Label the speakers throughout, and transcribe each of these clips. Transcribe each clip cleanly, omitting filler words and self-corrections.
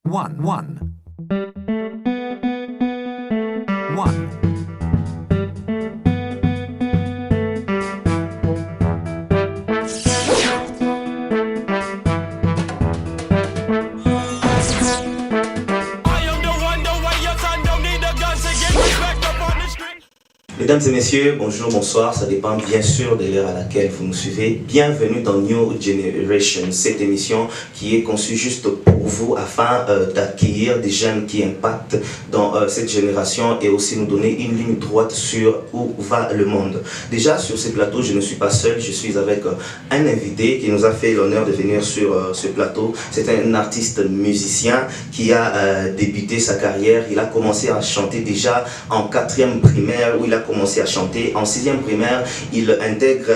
Speaker 1: One.
Speaker 2: Mesdames et messieurs, bonjour, bonsoir, ça dépend bien sûr de l'heure à laquelle vous nous suivez. Bienvenue dans New Generation, cette émission qui est conçue juste pour vous afin d'accueillir des jeunes qui impactent dans cette génération et aussi nous donner une ligne droite sur où va le monde. Déjà sur ce plateau, je ne suis pas seul, je suis avec un invité qui nous a fait l'honneur de venir sur ce plateau. C'est un artiste musicien qui a débuté sa carrière, il a commencé à chanter déjà en 4e primaire où il a commencé à chanter. En 6e primaire, il intègre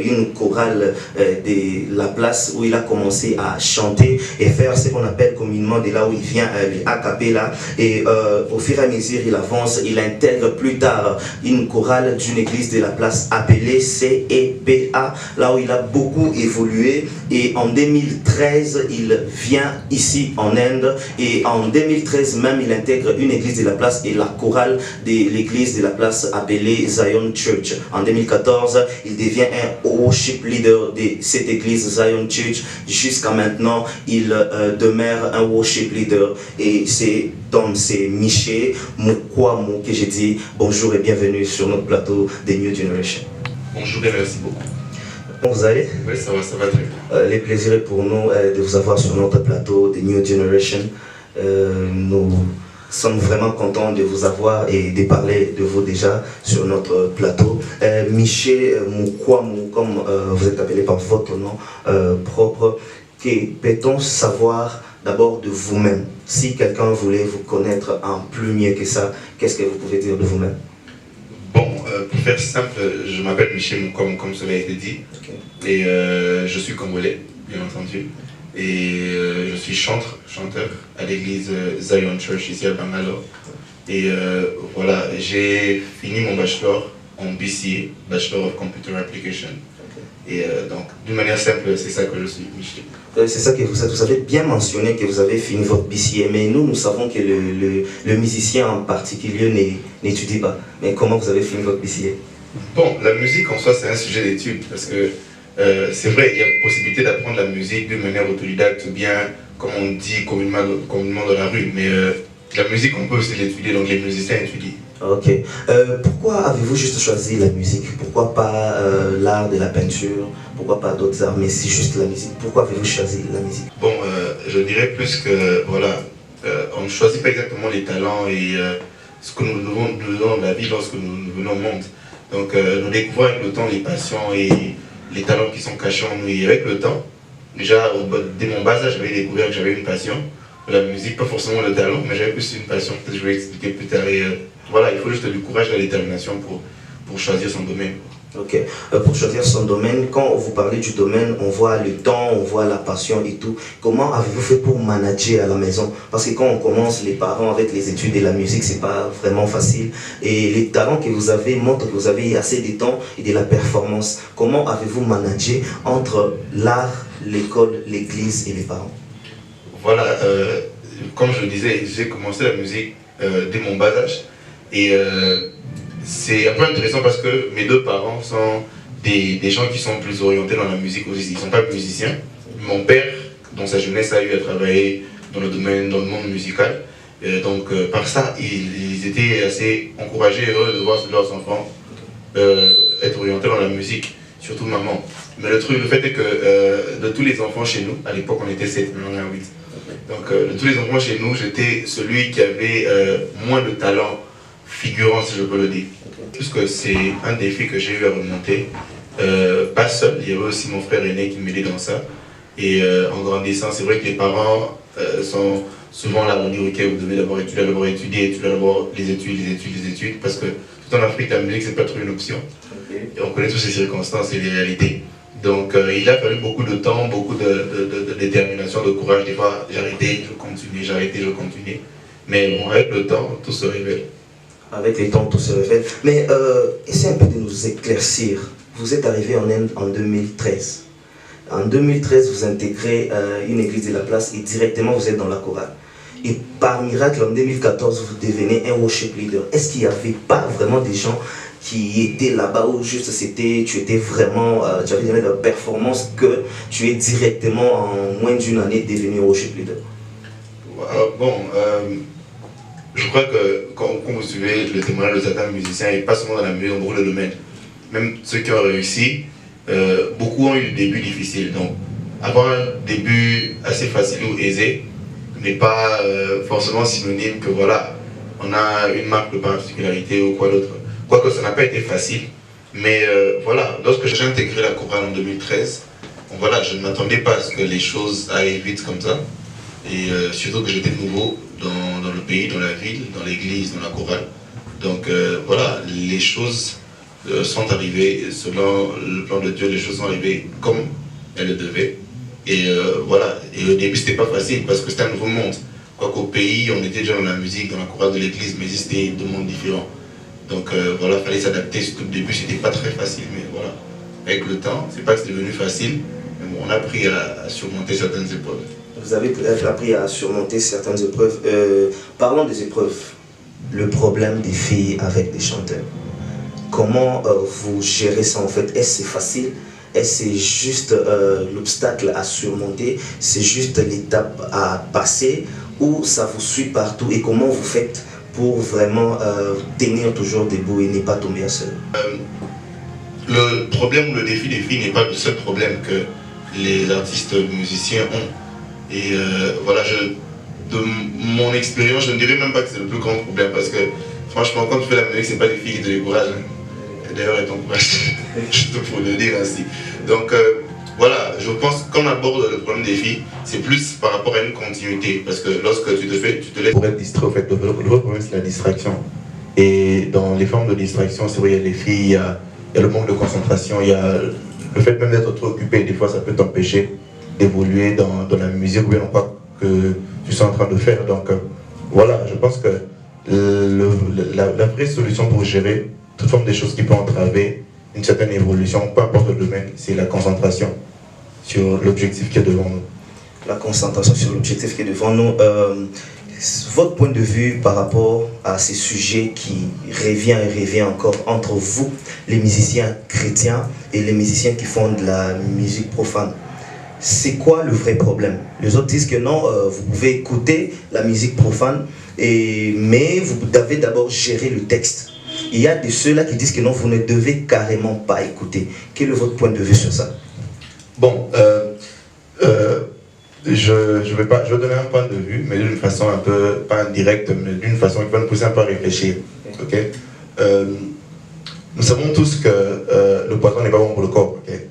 Speaker 2: une chorale de la place où il a commencé à chanter et faire ce qu'on appelle communément de là où il vient a cappella. Et au fur et à mesure, il avance, il intègre plus tard une chorale d'une église de la place appelée CEPA, là où il a beaucoup évolué. Et en 2013, il vient ici en Inde et en 2013 même, il intègre une église de la place et la chorale de l'église de la place appelée Zion Church. En 2014, il devient un worship leader de cette église Zion Church. Jusqu'à maintenant, il demeure un worship leader. Et c'est Miché Mukwamu que j'ai dit bonjour et bienvenue sur notre plateau de New Generation.
Speaker 3: Bonjour et merci beaucoup.
Speaker 2: Comment vous allez?
Speaker 3: Oui, ça va très bien.
Speaker 2: Le plaisir est pour nous de vous avoir sur notre plateau de New Generation. Nous sommes vraiment contents de vous avoir et de parler de vous déjà sur notre plateau. Miché Mukwamu, comme vous êtes appelé par votre nom propre, que peut-on savoir d'abord de vous-même? Si quelqu'un voulait vous connaître en plus mieux que ça, qu'est-ce que vous pouvez dire de vous-même?
Speaker 3: Bon, pour faire simple, je m'appelle Miché Mukwamu, comme cela a été dit. Okay. Et je suis congolais, bien entendu. Et je suis chanteur à l'église Zion Church ici à Bangalore. Et voilà, j'ai fini mon bachelor en BCA, Bachelor of Computer Application. Et donc, d'une manière simple, c'est ça que je suis, Miché.
Speaker 2: C'est ça que vous avez bien mentionné que vous avez fini votre BCA, mais nous savons que le musicien en particulier n'étudie pas. Mais comment vous avez fini votre BCA?
Speaker 3: Bon, la musique en soi, c'est un sujet d'étude parce que c'est vrai, il y a possibilité d'apprendre la musique d'une manière autodidacte, ou bien, comme on dit communément dans la rue, mais la musique, on peut aussi l'étudier, donc les musiciens étudient.
Speaker 2: Ok. Pourquoi avez-vous juste choisi la musique? Pourquoi pas l'art de la peinture? Pourquoi pas d'autres arts? Mais c'est juste la musique. Pourquoi avez-vous choisi la musique?
Speaker 3: Bon, je dirais plus que, voilà, on ne choisit pas exactement les talents et ce que nous devons dans la vie lorsque nous venons au monde. Donc, nous découvrons avec le temps les passions et les talents qui sont cachés en nous. Et avec le temps, déjà, dès mon bas âge, j'avais découvert que j'avais une passion. La musique, pas forcément le talent, mais j'avais plus une passion, peut-être je vais expliquer plus tard. Et voilà, il faut juste du courage et de la détermination pour choisir son domaine.
Speaker 2: Ok, pour choisir son domaine, quand vous parlez du domaine, on voit le temps, on voit la passion et tout. Comment avez-vous fait pour manager à la maison? Parce que quand on commence, les parents avec les études et la musique, c'est pas vraiment facile. Et les talents que vous avez montrent que vous avez assez de temps et de la performance. Comment avez-vous managé entre l'art, l'école, l'église et les parents?
Speaker 3: Voilà, comme je le disais, j'ai commencé la musique dès mon bas âge. Et c'est un peu intéressant parce que mes deux parents sont des gens qui sont plus orientés dans la musique aussi. Ils ne sont pas musiciens. Mon père, dans sa jeunesse, a eu à travailler dans le monde musical. Donc par ça, ils étaient assez encouragés et heureux de voir leurs enfants être orientés dans la musique, surtout maman. Mais le fait est que de tous les enfants chez nous, à l'époque on était 7, maintenant on est 8. Donc de tous les enfants chez nous, j'étais celui qui avait moins de talent figurant, si je peux le dire. Puisque c'est un défi que j'ai eu à remonter. Pas seul, il y avait aussi mon frère aîné qui m'aidait dans ça. Et en grandissant, c'est vrai que les parents sont souvent là, on dit ok, vous devez d'abord étudier d'abord les études, parce que tout en Afrique, la musique c'est pas trop une option. Et on connaît toutes ces circonstances et les réalités. Donc il a fallu beaucoup de temps, beaucoup de détermination, de courage. Des fois j'arrêtais, je continuais. Mais bon, avec le temps, tout se révèle.
Speaker 2: Avec le temps, tout se révèle. Mais essayez un peu de nous éclaircir. Vous êtes arrivé en Inde en 2013. En 2013, vous intégrez une église de la place et directement vous êtes dans la chorale. et par miracle en 2014 vous devenez un worship leader. Est-ce qu'il n'y avait pas vraiment des gens qui étaient là-bas ou juste tu étais vraiment, tu avais donné de performance que tu es directement en moins d'une année devenu worship leader?
Speaker 3: Je crois que quand vous suivez le témoignage de certains musiciens, et pas seulement dans la musique, dans beaucoup de domaines, même ceux qui ont réussi, beaucoup ont eu des débuts difficiles. Donc, avoir un début assez facile ou aisé n'est pas forcément synonyme que voilà, on a une marque de particularité ou quoi d'autre. Quoique ça n'a pas été facile, mais voilà, lorsque j'ai intégré la chorale en 2013, voilà, je ne m'attendais pas à ce que les choses aillent vite comme ça. Et surtout que j'étais nouveau dans le pays, dans la ville, dans l'église, dans la chorale. Donc voilà, les choses sont arrivées selon le plan de Dieu, les choses sont arrivées comme elles le devaient. Et voilà, et au début c'était pas facile parce que c'était un nouveau monde. Quoiqu'au pays, on était déjà dans la musique, dans la chorale de l'église, mais c'était deux mondes différents. Donc voilà, il fallait s'adapter, surtout au début c'était pas très facile, mais voilà. Avec le temps, c'est pas que c'est devenu facile, mais bon, on a appris à surmonter certaines épreuves.
Speaker 2: Vous avez appris à surmonter certaines épreuves. Parlons des épreuves. Le problème des filles avec des chanteurs. Comment vous gérez ça en fait? Est-ce que c'est facile? Est-ce que c'est juste l'obstacle à surmonter? C'est juste l'étape à passer? Ou ça vous suit partout? Et comment vous faites pour vraiment tenir toujours debout et ne pas tomber à seul?
Speaker 3: Le problème ou le défi des filles n'est pas le seul problème que les artistes musiciens ont. Et voilà, de mon expérience, je ne dirais même pas que c'est le plus grand problème parce que franchement, quand tu fais la musique, c'est pas les filles qui te découragent. Hein. D'ailleurs, elles t'encouragent, juste pour le dire ainsi. Donc voilà, je pense qu'on aborde le problème des filles, c'est plus par rapport à une continuité. Parce que lorsque tu te laisses pour être distrait, en fait, le problème c'est la distraction. Et dans les formes de distraction, c'est vrai, il y a les filles, il y a le manque de concentration, il y a le fait même d'être trop occupé, des fois ça peut t'empêcher d'évoluer dans la musique ou bien pas que tu sois en train de faire. Donc voilà, je pense que la vraie solution pour gérer toute forme des choses qui peuvent entraver une certaine évolution, peu importe le domaine, c'est la concentration sur l'objectif qui est devant nous.
Speaker 2: La concentration sur l'objectif qui est devant nous. Votre point de vue par rapport à ces sujets qui revient et revient encore entre vous, les musiciens chrétiens et les musiciens qui font de la musique profane. C'est quoi le vrai problème? Les autres disent que non, vous pouvez écouter la musique profane, mais vous devez d'abord gérer le texte. Il y a de ceux-là qui disent que non, vous ne devez carrément pas écouter. Quel est votre point de vue sur ça?
Speaker 3: Bon, je vais donner un point de vue, mais d'une façon un peu, pas indirecte, mais d'une façon qui va nous pousser un peu à réfléchir. Okay? Nous savons tous que le poison n'est pas bon pour le corps. Okay?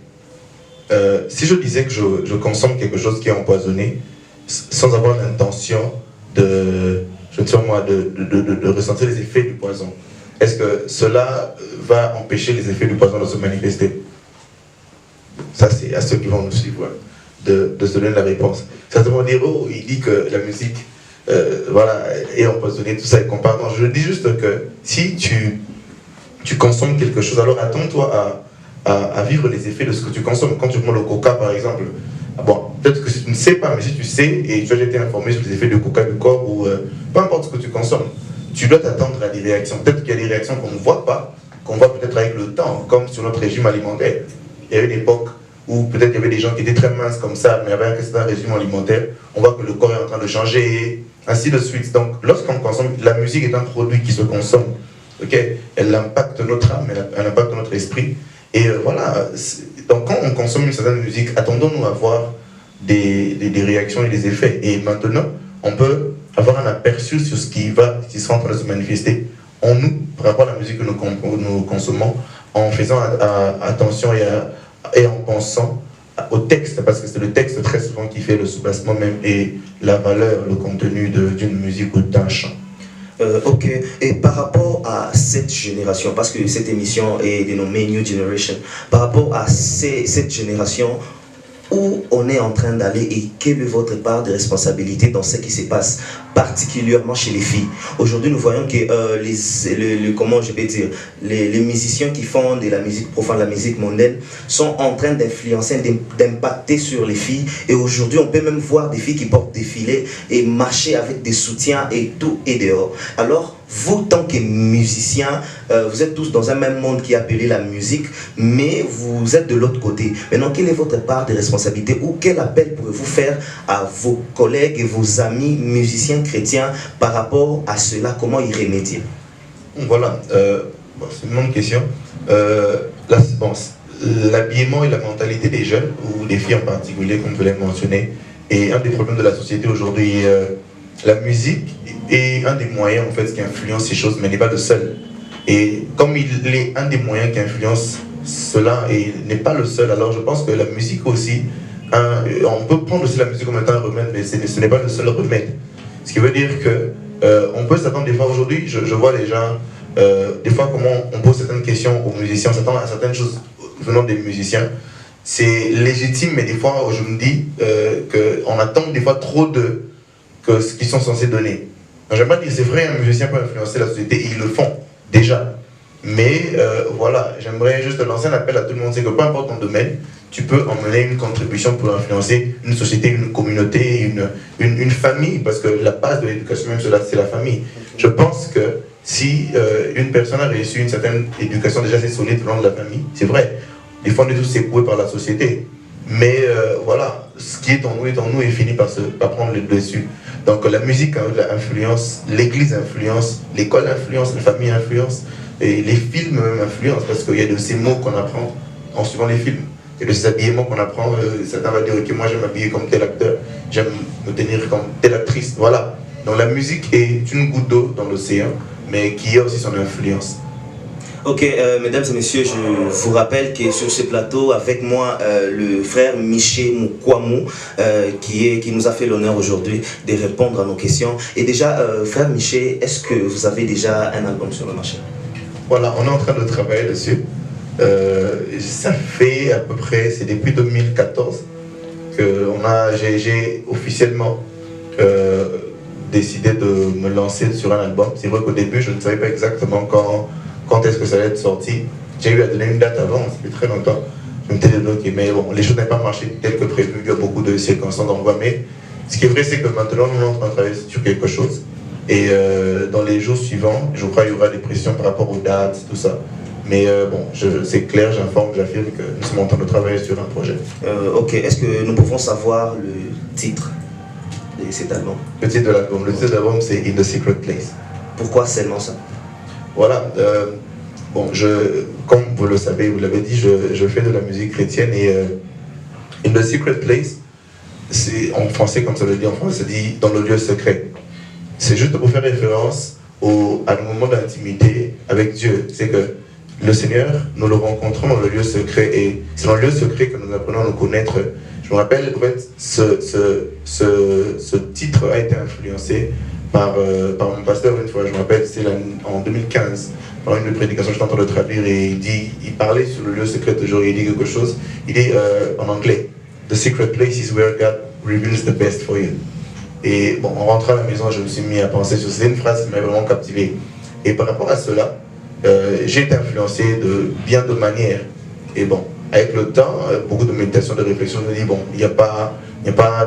Speaker 3: Si je disais que je consomme quelque chose qui est empoisonné, sans avoir l'intention de ressentir les effets du poison, est-ce que cela va empêcher les effets du poison de se manifester? Ça, c'est à ceux qui vont nous suivre de se donner la réponse. Certains vont dire, oh, il dit que la musique voilà, est empoisonnée, tout ça, et compare. Non, je dis juste que si tu consommes quelque chose, alors attends-toi à vivre les effets de ce que tu consommes. Quand tu prends le coca, par exemple, bon, peut-être que si tu ne sais pas, mais si tu sais et tu as été informé sur les effets du coca du corps ou peu importe ce que tu consommes, tu dois t'attendre à des réactions. Peut-être qu'il y a des réactions qu'on ne voit pas, qu'on voit peut-être avec le temps, comme sur notre régime alimentaire. Il y a eu une époque où peut-être il y avait des gens qui étaient très minces comme ça, mais avec un certain régime alimentaire, on voit que le corps est en train de changer, ainsi de suite. Donc, lorsqu'on consomme, la musique est un produit qui se consomme. Okay? Elle impacte notre âme, elle impacte notre esprit. Et voilà, donc quand on consomme une certaine musique, attendons-nous à voir des réactions et des effets. Et maintenant, on peut avoir un aperçu sur ce qui sera en train de se manifester en nous, par rapport à la musique que nous consommons, en faisant attention et en pensant au texte, parce que c'est le texte très souvent qui fait le soubassement même et la valeur, le contenu d'une musique ou d'un chant.
Speaker 2: Ok, et par rapport à cette génération, parce que cette émission est dénommée New Generation, par rapport à cette génération, où on est en train d'aller et quelle est votre part de responsabilité dans ce qui se passe, particulièrement chez les filles. Aujourd'hui, nous voyons que comment je vais dire, les musiciens qui font de la musique profane, la musique mondaine, sont en train d'influencer, d'impacter sur les filles. Et aujourd'hui, on peut même voir des filles qui portent des filets et marcher avec des soutiens et tout est dehors. Alors, vous, tant que musiciens, vous êtes tous dans un même monde qui est appelé la musique, mais vous êtes de l'autre côté. Maintenant, quelle est votre part de responsabilité ou quel appel pourrez-vous faire à vos collègues et vos amis musiciens chrétiens par rapport à cela? Comment y remédier?
Speaker 3: Voilà, c'est une bonne question. L'habillement et la mentalité des jeunes, ou des filles en particulier, comme je l'ai mentionné, est un des problèmes de la société aujourd'hui. La musique est un des moyens en fait, qui influence ces choses, mais n'est pas le seul. Et comme il est un des moyens qui influence cela et n'est pas le seul, alors je pense que la musique aussi, on peut prendre aussi la musique comme étant un remède, mais ce n'est pas le seul remède. Ce qui veut dire que on peut s'attendre des fois aujourd'hui, je vois les gens, des fois comment on pose certaines questions aux musiciens, on s'attend à certaines choses venant des musiciens. C'est légitime, mais des fois je me dis qu'on attend des fois trop de que ce qu'ils sont censés donner. J'aime pas dire c'est vrai, un musicien peut influencer la société, et ils le font déjà. Mais voilà, j'aimerais juste lancer un appel à tout le monde, c'est que peu importe ton domaine, tu peux emmener une contribution pour influencer une société, une communauté, une famille, parce que la base de l'éducation, même cela, c'est la famille. Je pense que si une personne a reçu une certaine éducation déjà assez solide venant de la famille, c'est vrai, des fois on est tous secoués par la société, mais voilà, ce qui est en nous et finit par prendre le dessus. Donc la musique influence, l'église influence, l'école influence, la famille influence, et les films même influencent, parce qu'il y a de ces mots qu'on apprend en suivant les films. Il y a de ces habillements qu'on apprend, certains vont dire ok, moi j'aime m'habiller comme tel acteur, j'aime me tenir comme telle actrice, voilà. Donc la musique est une goutte d'eau dans l'océan, mais qui a aussi son influence.
Speaker 2: Ok, mesdames et messieurs, je vous rappelle que sur ce plateau, avec moi, le frère Miché Moukouamou, qui nous a fait l'honneur aujourd'hui de répondre à nos questions. Et déjà, frère Miché, est-ce que vous avez déjà un album sur le marché?
Speaker 3: Voilà, on est en train de travailler dessus. Ça fait à peu près, c'est depuis 2014 que j'ai officiellement décidé de me lancer sur un album. C'est vrai qu'au début, je ne savais pas exactement quand est-ce que ça allait être sorti. J'ai eu à donner une date avant, ça fait très longtemps. Je me suis dit, ok, mais bon, les choses n'ont pas marché tel que prévu, il y a beaucoup de circonstances d'envoi. Mais ce qui est vrai, c'est que maintenant, nous sommes en train de travailler sur quelque chose. Et dans les jours suivants, je crois qu'il y aura des pressions par rapport aux dates, tout ça. Mais bon, c'est clair, j'affirme que nous sommes en train de travailler sur un projet.
Speaker 2: Ok, est-ce que nous pouvons savoir le titre de cet album?
Speaker 3: Le titre de l'album, c'est In the Secret Place.
Speaker 2: Pourquoi seulement ça?
Speaker 3: Voilà, bon, comme vous le savez, vous l'avez dit, je fais de la musique chrétienne et In the Secret Place, c'est en français, comme ça le dit en français, ça dit dans le lieu secret. C'est juste pour faire référence à nos moments d'intimité avec Dieu. C'est que le Seigneur, nous le rencontrons dans le lieu secret et c'est dans le lieu secret que nous apprenons à nous connaître. Je me rappelle, en fait, ce titre a été influencé par mon pasteur une fois. Je me rappelle, c'était en 2015, pendant une prédication, j'étais en train de traduire et il parlait sur le lieu secret toujours, il dit quelque chose. Il dit en anglais, The secret place is where God reveals the best for you. Et bon, en rentrant à la maison, je me suis mis à penser sur cette phrase qui m'a vraiment captivé. Et par rapport à cela, j'ai été influencé de bien de manières. Et bon, avec le temps, beaucoup de méditation, de réflexion, je me dis, bon, il n'y a pas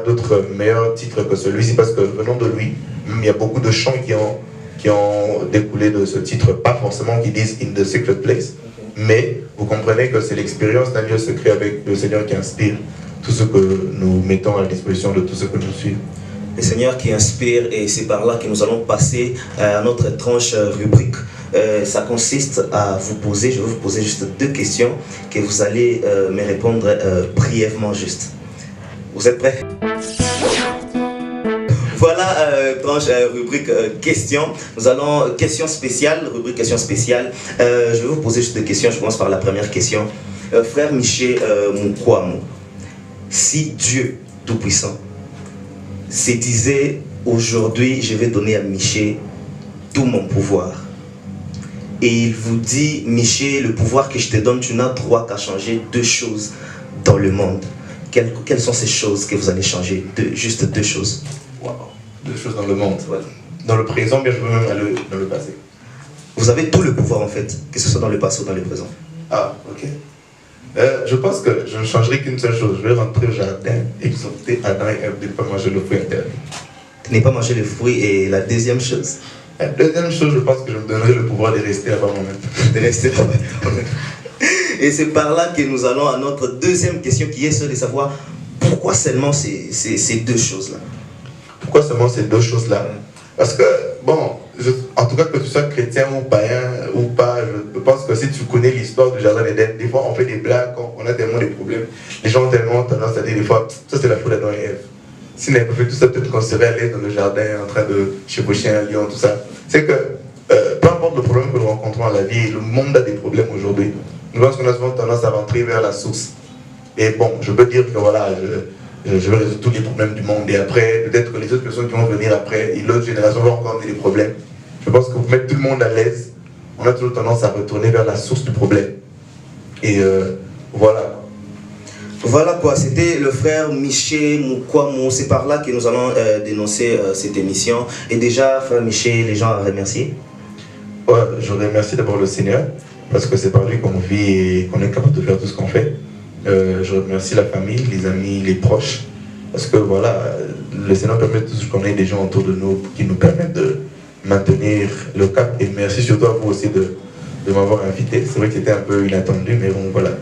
Speaker 3: d'autre meilleur titre que celui-ci, parce que venant de lui, il y a beaucoup de chants qui ont découlé de ce titre, pas forcément qui disent In the Secret Place, mais vous comprenez que c'est l'expérience d'un lieu secret avec le Seigneur qui inspire tout ce que nous mettons à la disposition de tous ceux que nous suivons.
Speaker 2: Le Seigneur qui inspire, et c'est par là que nous allons passer à notre tranche rubrique. Ça consiste à vous poser, je vais vous poser juste 2 questions que vous allez me répondre brièvement juste. Vous êtes prêts? Voilà, tranche rubrique questions. Nous allons, question spéciale, rubrique question spéciale. Je vais vous poser juste 2 questions, je commence par la première question. Frère Miché Moukouamou, si Dieu Tout-Puissant se disait aujourd'hui je vais donner à Miché tout mon pouvoir, et il vous dit Miché, le pouvoir que je te donne, tu n'as droit qu'à changer 2 choses dans le monde, quelles sont ces choses que vous allez changer? Juste 2 choses.
Speaker 3: Wow. 2 choses dans le monde. Ouais. Dans le présent, bien je veux même aller dans le passé.
Speaker 2: Vous avez tout le pouvoir en fait, que ce soit dans le passé ou dans le présent.
Speaker 3: Ah, ok. Je pense que je ne changerai qu'une seule chose. Je vais rentrer au jardin et exhorter Adam et Ève de ne pas manger le fruit interdit.
Speaker 2: Ne pas manger le fruit. Et la deuxième chose?
Speaker 3: La deuxième chose, je pense que je me donnerai le pouvoir de rester là-bas moi-même.
Speaker 2: De rester là-bas. Et c'est par là que nous allons à notre deuxième question qui est celle de savoir pourquoi seulement ces 2 choses-là. Pourquoi seulement ces 2 choses-là?
Speaker 3: Parce que, bon, en tout cas que tu sois chrétien ou païen ou pas, je pense que si tu connais l'histoire du jardin d'Éden, des fois on fait des blagues, on a tellement de problèmes, les gens ont tellement tendance à dire des fois, ça c'est la faute d'Adam et Ève. S'ils n'avaient pas fait tout ça, peut-être qu'on serait allé dans le jardin en train de chevaucher un lion, tout ça. C'est que, peu importe le problème que nous rencontrons dans la vie, le monde a des problèmes aujourd'hui. Je pense qu'on a souvent tendance à rentrer vers la source. Et bon, je peux dire que voilà, je vais résoudre tous les problèmes du monde. Et après, peut-être que les autres personnes qui vont venir après, et l'autre génération vont encore avoir des problèmes. Je pense que pour mettre tout le monde à l'aise, on a toujours tendance à retourner vers la source du problème. Et voilà.
Speaker 2: Voilà quoi, c'était le frère Miché Mukwamo. C'est par là que nous allons dénoncer cette émission. Et déjà, frère Miché, les gens à remercier.
Speaker 3: Ouais, je remercie d'abord le Seigneur, parce que c'est par lui qu'on vit et qu'on est capable de faire tout ce qu'on fait. Je remercie la famille, les amis, les proches, parce que voilà, le Seigneur permet toujours qu'on ait des gens autour de nous qui nous permettent de maintenir le cap. Et merci surtout à vous aussi de m'avoir invité. C'est vrai que c'était un peu inattendu, mais bon voilà.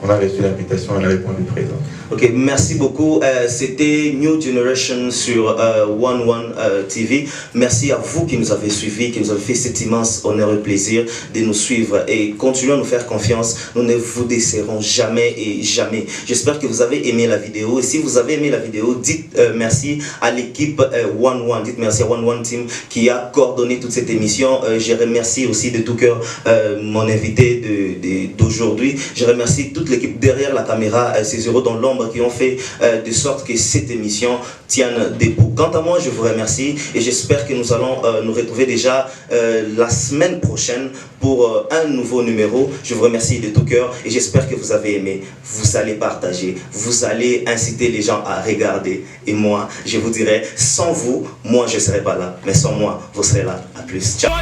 Speaker 3: On a reçu l'invitation, on a répondu présent.
Speaker 2: Ok, merci beaucoup. C'était New Generation sur One TV. Merci à vous qui nous avez suivis, qui nous avez fait cet immense honneur et plaisir de nous suivre. Et continuez à nous faire confiance. Nous ne vous décevrons jamais et jamais. J'espère que vous avez aimé la vidéo. Et si vous avez aimé la vidéo, dites merci à l'équipe One. Dites merci à One Team qui a coordonné toute cette émission. Je remercie aussi de tout cœur mon invité d'aujourd'hui. Je remercie toute l'équipe derrière la caméra, ces héros dans l'ombre qui ont fait de sorte que cette émission tienne debout. Quant à moi, je vous remercie et j'espère que nous allons nous retrouver déjà la semaine prochaine pour un nouveau numéro. Je vous remercie de tout cœur et j'espère que vous avez aimé. Vous allez partager, vous allez inciter les gens à regarder. Et moi, je vous dirai, sans vous, moi je ne serai pas là. Mais sans moi, vous serez là. À plus. Ciao.